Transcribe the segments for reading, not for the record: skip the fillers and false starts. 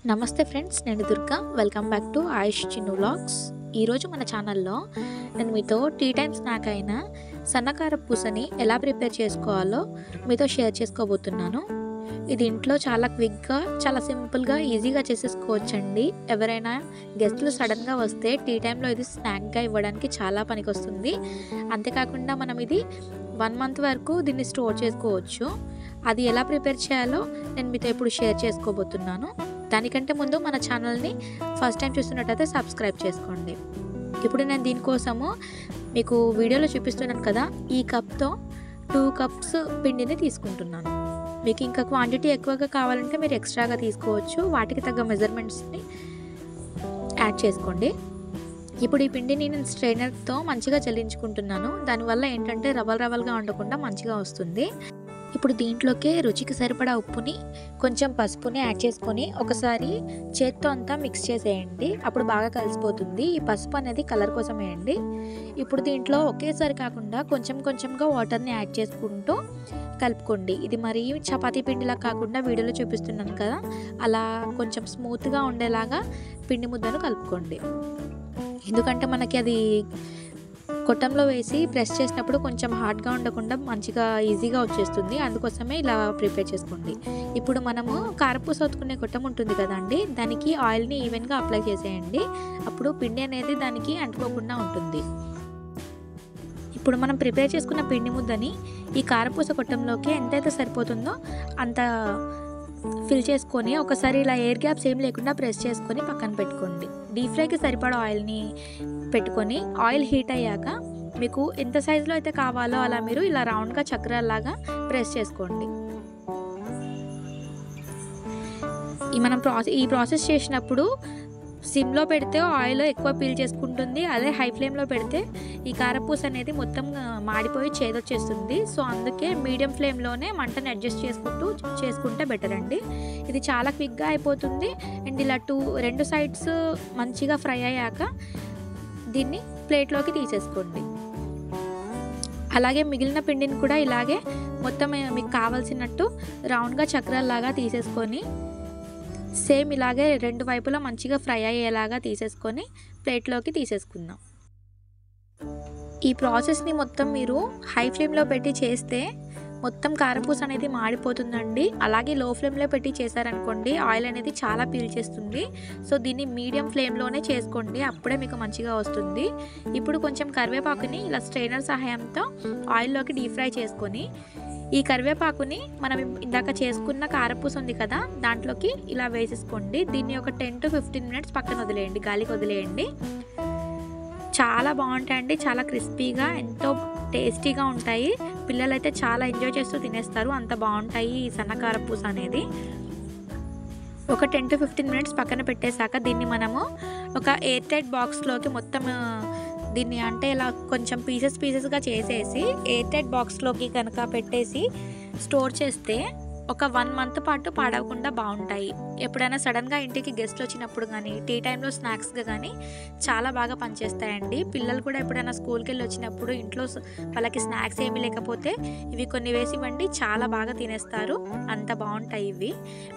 నమస్తే ఫ్రెండ్స్, నేను Durga. Welcome back to Ayush Chinnu vlogs. ఈరోజు మన ఛానల్లో నేను మీతో టీ టైమ్ స్నాక్ అయిన సన్నకార పూసని ఎలా ప్రిపేర్ చేసుకోవాలో మీతో షేర్ చేసుకోబోతున్నాను. ఇది ఇంట్లో చాలా క్విక్గా, చాలా సింపుల్గా, ఈజీగా చేసేసుకోవచ్చండి. ఎవరైనా గెస్ట్లు సడన్గా వస్తే టీ టైంలో ఇది స్నాక్గా ఇవ్వడానికి చాలా పనికొస్తుంది. అంతేకాకుండా మనం ఇది 1 మంత్ వరకు దీన్ని స్టోర్ చేసుకోవచ్చు. అది ఎలా ప్రిపేర్ చేయాలో నేను మీతో ఇప్పుడు షేర్ చేసుకోబోతున్నాను. దానికంటే ముందు మన ఛానల్ని ఫస్ట్ టైం చూస్తున్నట్టయితే సబ్స్క్రైబ్ చేసుకోండి. ఇప్పుడు నేను దీనికోసము మీకు వీడియోలో చూపిస్తున్నాను కదా, ఈ కప్తో 2 కప్స్ పిండిని తీసుకుంటున్నాను. మీకు ఇంకా క్వాంటిటీ ఎక్కువగా కావాలంటే మీరు ఎక్స్ట్రాగా తీసుకోవచ్చు. వాటికి తగ్గ మెజర్మెంట్స్ని యాడ్ చేసుకోండి. ఇప్పుడు ఈ పిండిని నేను స్ట్రైనర్తో మంచిగా జల్లించుకుంటున్నాను. దానివల్ల ఏంటంటే రవలుగా ఉండకుండా మంచిగా వస్తుంది. ఇప్పుడు దీంట్లోకి రుచికి సరిపడా ఉప్పుని, కొంచెం పసుపుని యాడ్ చేసుకొని ఒకసారి చేత్తో అంతా మిక్స్ చేసేయండి. అప్పుడు బాగా కలిసిపోతుంది. ఈ పసుపు అనేది కలర్ కోసం వేయండి. ఇప్పుడు దీంట్లో ఒకేసారి కాకుండా కొంచెంగా వాటర్ని యాడ్ చేసుకుంటూ కలుపుకోండి. ఇది మరీ చపాతీ పిండిలా కాకుండా వీడియోలో చూపిస్తున్నాను కదా, అలా కొంచెం స్మూత్గా ఉండేలాగా పిండి ముద్దను కలుపుకోండి. ఎందుకంటే మనకి అది కొట్టంలో వేసి ప్రెస్ చేసినప్పుడు కొంచెం హార్డ్గా ఉండకుండా మంచిగా ఈజీగా వచ్చేస్తుంది. అందుకోసమే ఇలా ప్రిపేర్ చేసుకోండి. ఇప్పుడు మనము కారపూస ఒత్తుకునే కొట్టం ఉంటుంది కదండి, దానికి ఆయిల్ని ఈవెన్గా అప్లై చేసేయండి. అప్పుడు పిండి అనేది దానికి అంటుకోకుండా ఉంటుంది. ఇప్పుడు మనం ప్రిపేర్ చేసుకున్న పిండి ముద్దని ఈ కారపూస కొట్టంలోకి ఎంతైతే సరిపోతుందో అంత ఫిల్ చేసుకొని ఒకసారి ఇలా ఎయిర్ గ్యాప్స్ ఏం లేకుండా ప్రెస్ చేసుకొని పక్కన పెట్టుకోండి. డీప్ ఫ్రైకి సరిపడా ఆయిల్ని పెట్టుకొని ఆయిల్ హీట్ అయ్యాక మీకు ఎంత సైజులో అయితే కావాలో అలా మీరు ఇలా రౌండ్గా చక్రాల్లాగా ప్రెస్ చేసుకోండి. ఈ ప్రాసెస్ చేసినప్పుడు సిమ్లో పెడితే ఆయిల్ ఎక్కువ పీల్ చేసుకుంటుంది. అదే హై ఫ్లేమ్లో పెడితే ఈ కారపూస అనేది మొత్తం మాడిపోయి చేదొచ్చేస్తుంది. సో అందుకే మీడియం ఫ్లేమ్లోనే మంటను అడ్జస్ట్ చేసుకుంటే బెటర్ అండి. ఇది చాలా క్విక్గా అయిపోతుంది. అండ్ ఇలా రెండు సైడ్స్ మంచిగా ఫ్రై అయ్యాక దీన్ని ప్లేట్లోకి తీసేసుకోండి. అలాగే మిగిలిన పిండిని కూడా ఇలాగే మొత్తం మీకు కావాల్సినట్టు రౌండ్గా చక్రాల్లాగా తీసేసుకొని సేమ్ ఇలాగే 2 వైపులా మంచిగా ఫ్రై అయ్యేలాగా తీసేసుకొని ప్లేట్లోకి తీసేసుకుందాం. ఈ ప్రాసెస్ని మొత్తం మీరు హై ఫ్లేమ్లో పెట్టి చేస్తే మొత్తం కారపూస అనేది మాడిపోతుందండి. అలాగే లో ఫ్లేమ్లో పెట్టి చేశారనుకోండి ఆయిల్ అనేది చాలా పీల్చేస్తుంది. సో దీన్ని మీడియం ఫ్లేమ్లోనే చేసుకోండి, అప్పుడే మీకు మంచిగా వస్తుంది. ఇప్పుడు కొంచెం కరివేపాకుని ఇలా స్ట్రైనర్ సహాయంతో ఆయిల్లోకి డీప్ ఫ్రై చేసుకొని ఈ కరివేపాకుని మనం ఇందాక చేసుకున్న కారపూస ఉంది కదా, దాంట్లోకి ఇలా వేసేసుకోండి. దీన్ని ఒక 10 to 15 మినిట్స్ పక్కన వదిలేయండి, గాలికి వదిలేయండి. చాలా బాగుంటాయండి, చాలా క్రిస్పీగా, ఎంతో టేస్టీగా ఉంటాయి. పిల్లలైతే చాలా ఎంజాయ్ చేస్తూ తినేస్తారు, అంత బాగుంటాయి ఈ సన్న కారపూస అనేది. ఒక 10 to 15 మినిట్స్ పక్కన పెట్టేశాక దీన్ని మనము ఒక ఎయిర్ టైట్ బాక్స్లోకి మొత్తం దీన్ని అంటే ఇలా కొంచెం పీసెస్గా చేసేసి ఎయిర్ టైట్ బాక్స్లోకి కనుక పెట్టేసి స్టోర్ చేస్తే ఒక 1 మంత్ పాటు పాడవకుండా బాగుంటాయి. ఎప్పుడైనా సడన్గా ఇంటికి గెస్ట్లు వచ్చినప్పుడు కానీ టీ టైంలో స్నాక్స్గా కానీ చాలా బాగా పనిచేస్తాయండి. పిల్లలు కూడా ఎప్పుడైనా స్కూల్కి వెళ్ళి వచ్చినప్పుడు ఇంట్లో వాళ్ళకి స్నాక్స్ ఏమీ లేకపోతే ఇవి కొన్ని వేసి ఇవ్వండి, చాలా బాగా తినేస్తారు, అంత బాగుంటాయి ఇవి.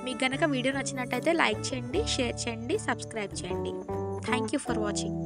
మీకు కనుక వీడియో నచ్చినట్టయితే లైక్ చేయండి, షేర్ చేయండి, సబ్స్క్రైబ్ చేయండి. Thank you for watching.